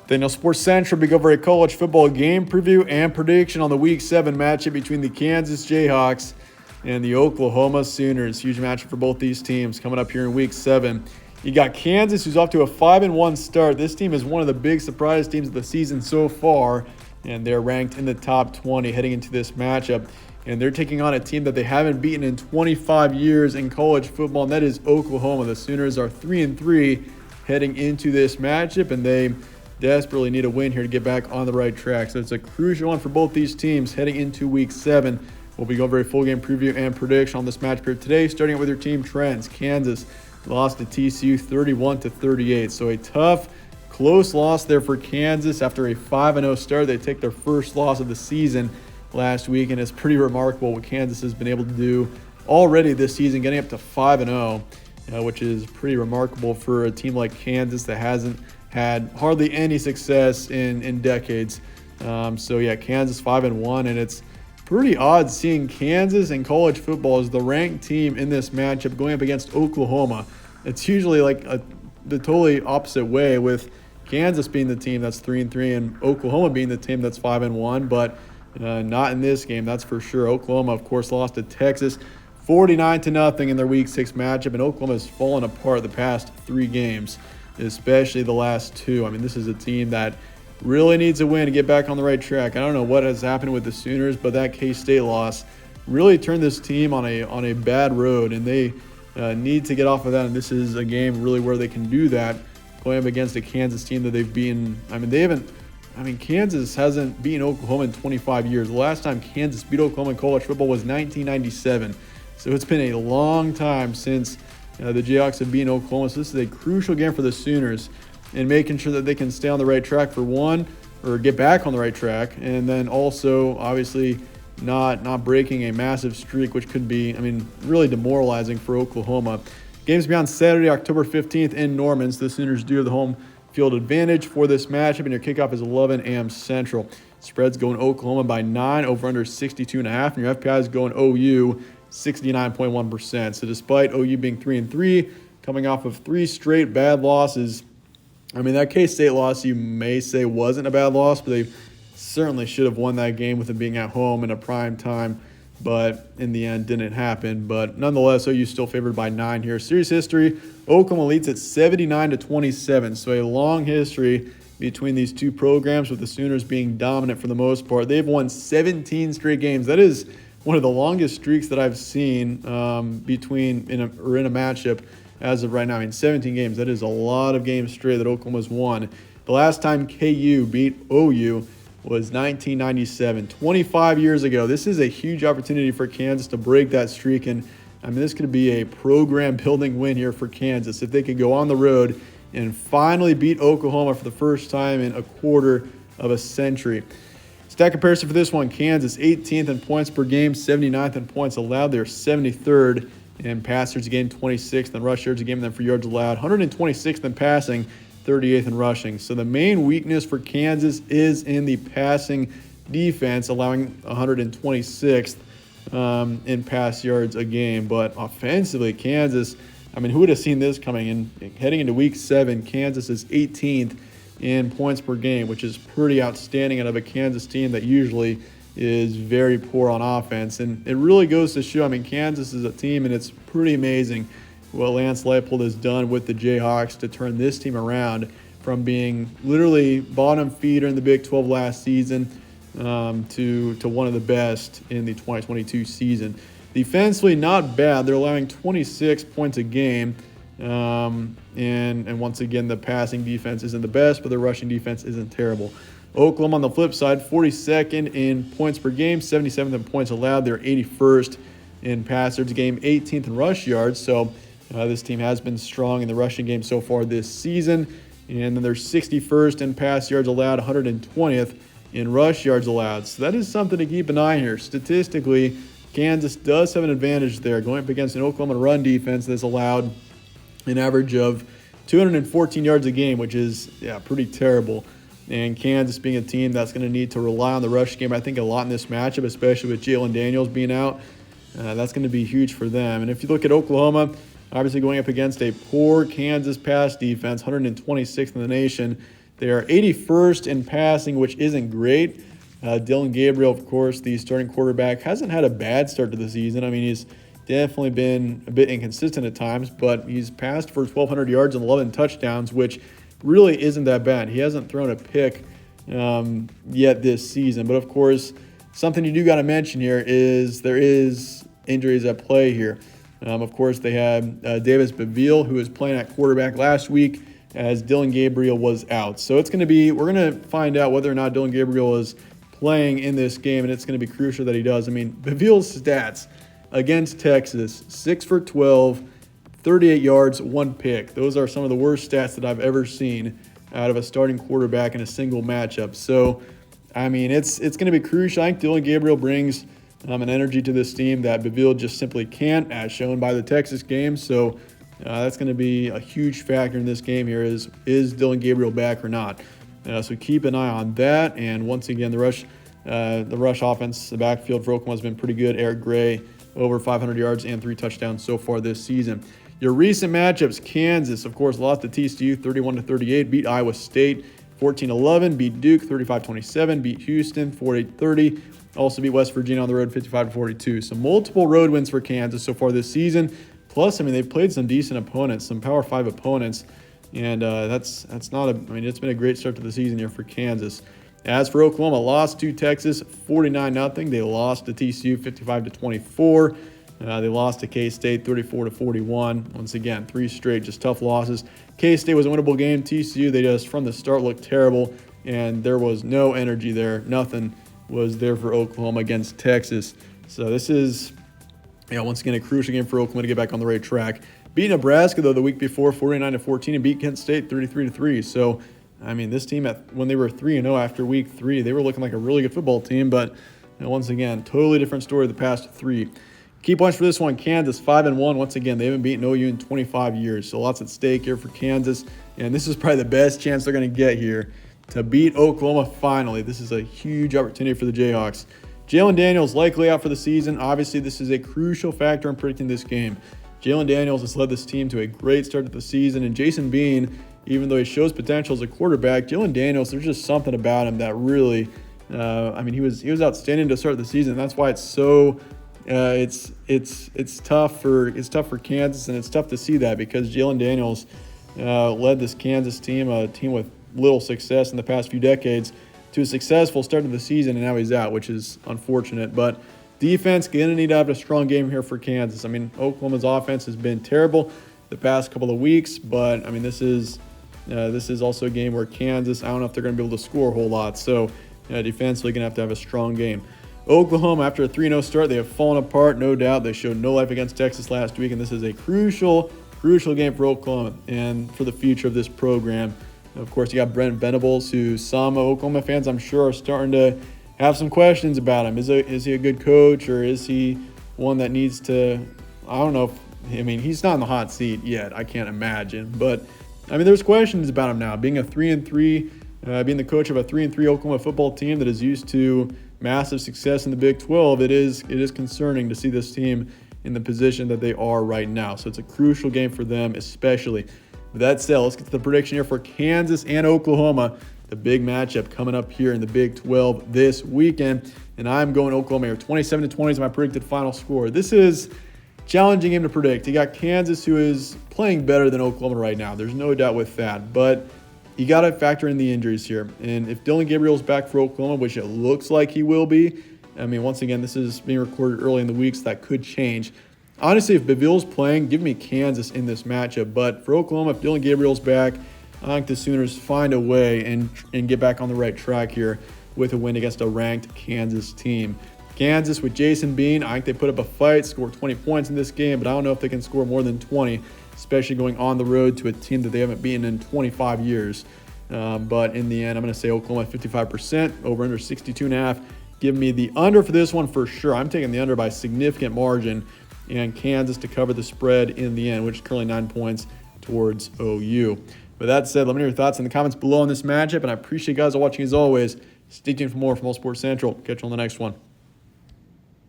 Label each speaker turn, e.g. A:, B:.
A: Daniel Sports Central, we go over a college football game preview and prediction on the Week 7 matchup between the Kansas Jayhawks and the Oklahoma Sooners. Huge matchup for both these teams coming up here in Week 7. You got Kansas, who's off to a 5-1 start. This team is one of the big surprise teams of the season so far, and they're ranked in the top 20 heading into this matchup. And they're taking on a team that they haven't beaten in 25 years in college football, and that is Oklahoma. The Sooners are 3-3 heading into this matchup, and they desperately need a win here to get back on the right track. So it's a crucial one for both these teams heading into Week 7. We'll be going over a full game preview and prediction on this match here today, starting out with your team trends. Kansas lost to TCU 31-38. So a tough, close loss there for Kansas after a 5-0 start. They take their first loss of the season last week, and it's pretty remarkable what Kansas has been able to do already this season, getting up to 5-0, which is pretty remarkable for a team like Kansas that hasn't had hardly any success in decades. So yeah, Kansas 5-1, and it's pretty odd seeing Kansas in college football as the ranked team in this matchup going up against Oklahoma. It's usually like the totally opposite way, with Kansas being the team that's 3-3 and Oklahoma being the team that's 5-1, but not in this game, that's for sure. Oklahoma, of course, lost to Texas 49-0 in their Week 6 matchup, and Oklahoma has fallen apart the past 3 games, especially the last 2. I mean, this is a team that really needs a win to get back on the right track. I don't know what has happened with the Sooners, but that K-State loss really turned this team on a bad road, and they need to get off of that. And this is a game really where they can do that, going up against a Kansas team that they've beaten. Kansas hasn't beaten Oklahoma in 25 years. The last time Kansas beat Oklahoma in college football was 1997. So it's been a long time since the Jayhawks have beaten Oklahoma. So this is a crucial game for the Sooners in making sure that they can stay on the right track for one, or get back on the right track, and then also obviously not breaking a massive streak, which could be, really demoralizing for Oklahoma. Games be on Saturday, October 15th in Norman. So the Sooners do have the home field advantage for this matchup, and your kickoff is 11 a.m. Central. Spread's going Oklahoma by 9, over under 62.5, and your FPI is going OU 69.1%. So despite OU being 3-3, coming off of 3 straight bad losses, that K-State loss you may say wasn't a bad loss, but they certainly should have won that game with it being at home in a prime time, but in the end didn't happen. But nonetheless, OU still favored by 9 here. Series history, Oklahoma leads at 79-27, so a long history between these two programs, with the Sooners being dominant for the most part. They've won 17 straight games. That is one of the longest streaks that I've seen in a matchup as of right now. 17 games. That is a lot of games straight that Oklahoma's won. The last time KU beat OU was 1997, 25 years ago. This is a huge opportunity for Kansas to break that streak, and this could be a program-building win here for Kansas if they could go on the road and finally beat Oklahoma for the first time in a quarter of a century. Stat comparison for this one: Kansas 18th in points per game, 79th in points allowed. They're 73rd in pass yards a game, 26th in rush yards a game, and then for yards allowed, 126th in passing, 38th in rushing. So the main weakness for Kansas is in the passing defense, allowing 126th in pass yards a game. But offensively, Kansas, who would have seen this coming in? Heading into Week 7, Kansas is 18th in points per game, which is pretty outstanding out of a Kansas team that usually is very poor on offense. And it really goes to show, Kansas is a team, and it's pretty amazing what Lance Leipold has done with the Jayhawks to turn this team around from being literally bottom feeder in the Big 12 last season to one of the best in the 2022 season. Defensively, not bad. They're allowing 26 points a game. And once again, the passing defense isn't the best, but the rushing defense isn't terrible. Oklahoma, on the flip side, 42nd in points per game, 77th in points allowed. They're 81st in pass yards a game, 18th in rush yards. So this team has been strong in the rushing game so far this season. And then they're 61st in pass yards allowed, 120th in rush yards allowed. So that is something to keep an eye here. Statistically, Kansas does have an advantage there, going up against an Oklahoma run defense that's allowed an average of 214 yards a game, which is pretty terrible. And Kansas being a team that's going to need to rely on the rush game, I think, a lot in this matchup, especially with Jalen Daniels being out. That's going to be huge for them. And if you look at Oklahoma, obviously going up against a poor Kansas pass defense, 126th in the nation. They are 81st in passing, which isn't great. Dylan Gabriel, of course, the starting quarterback, hasn't had a bad start to the season. I mean, he's definitely been a bit inconsistent at times, but he's passed for 1,200 yards and 11 touchdowns, which really isn't that bad. He hasn't thrown a pick yet this season. But, of course, something you do got to mention here is there is injuries at play here. Of course, they have Davis Beville, who was playing at quarterback last week as Dylan Gabriel was out. So it's going to be, we're going to find out whether or not Dylan Gabriel is playing in this game, and it's going to be crucial that he does. I mean, Beville's stats against Texas, 6 for 12, 38 yards, 1 pick. Those are some of the worst stats that I've ever seen out of a starting quarterback in a single matchup. So, I mean, it's going to be crucial. I think Dylan Gabriel brings an energy to this team that Beville just simply can't, as shown by the Texas game. So that's going to be a huge factor in this game here is Dylan Gabriel back or not? So keep an eye on that. And once again, the rush offense, the backfield for Oklahoma has been pretty good. Eric Gray, over 500 yards and 3 touchdowns so far this season. Your recent matchups, Kansas, of course, lost to TCU 31-38, beat Iowa State 14-11, beat Duke 35-27, beat Houston 48-30, also beat West Virginia on the road 55-42. So multiple road wins for Kansas so far this season. Plus, I mean, they've played some decent opponents, some Power 5 opponents, and it's been a great start to the season here for Kansas. As for Oklahoma, lost to Texas 49-0. They lost to TCU 55-24. They lost to K-State 34-41. Once again, 3 straight just tough losses. K-State was a winnable game. TCU, they just from the start looked terrible, and there was no energy there. Nothing was there for Oklahoma against Texas. So this is, once again, a crucial game for Oklahoma to get back on the right track. Beat Nebraska, though, the week before, 49-14, and beat Kent State 33-3. So, I mean, this team, when they were 3-0 after week 3, they were looking like a really good football team. But, once again, totally different story the past 3. Key points for this one, Kansas 5-1. Once again, they haven't beaten OU in 25 years. So lots at stake here for Kansas. And this is probably the best chance they're going to get here to beat Oklahoma finally. This is a huge opportunity for the Jayhawks. Jalen Daniels likely out for the season. Obviously, this is a crucial factor in predicting this game. Jalen Daniels has led this team to a great start to the season. And Jason Bean, even though he shows potential as a quarterback, Jalen Daniels, there's just something about him that really, he was outstanding to start the season. That's why it's so, it's tough for Kansas, and it's tough to see that because Jalen Daniels led this Kansas team, a team with little success in the past few decades, to a successful start of the season, and now he's out, which is unfortunate. But defense going to need to have a strong game here for Kansas. I mean, Oklahoma's offense has been terrible the past couple of weeks, but I mean, this is also a game where Kansas, I don't know if they're going to be able to score a whole lot. So defensively going to have a strong game. Oklahoma, after a 3-0 start, they have fallen apart, no doubt. They showed no life against Texas last week, and this is a crucial game for Oklahoma and for the future of this program. Of course, you got Brent Venables, who some Oklahoma fans, I'm sure, are starting to have some questions about him. Is he a good coach, or is he one that needs to, I don't know. He's not in the hot seat yet. I can't imagine. But, there's questions about him now. Being a 3-3, being the coach of a 3-3 Oklahoma football team that is used to massive success in the Big 12, it is concerning to see this team in the position that they are right now. So it's a crucial game for them, especially. With that said, let's get to the prediction here for Kansas and Oklahoma, the big matchup coming up here in the Big 12 this weekend. And I'm going Oklahoma here. 27-20 is my predicted final score. This is a challenging game to predict. You got Kansas, who is playing better than Oklahoma right now. There's no doubt with that. But you got to factor in the injuries here. And if Dylan Gabriel's back for Oklahoma, which it looks like he will be, once again, this is being recorded early in the week, so that could change. Honestly, if Beville's playing, give me Kansas in this matchup. But for Oklahoma, if Dylan Gabriel's back, I think the Sooners find a way and get back on the right track here with a win against a ranked Kansas team. Kansas with Jason Bean, I think they put up a fight, score 20 points in this game, but I don't know if they can score more than 20, especially going on the road to a team that they haven't beaten in 25 years. But in the end, I'm going to say Oklahoma 55%, over under 62.5. Give me the under for this one for sure. I'm taking the under by a significant margin, and Kansas to cover the spread in the end, which is currently 9 points towards OU. With that said, let me know your thoughts in the comments below on this matchup, and I appreciate you guys all watching as always. Stay tuned for more from All Sports Central. Catch you on the next one.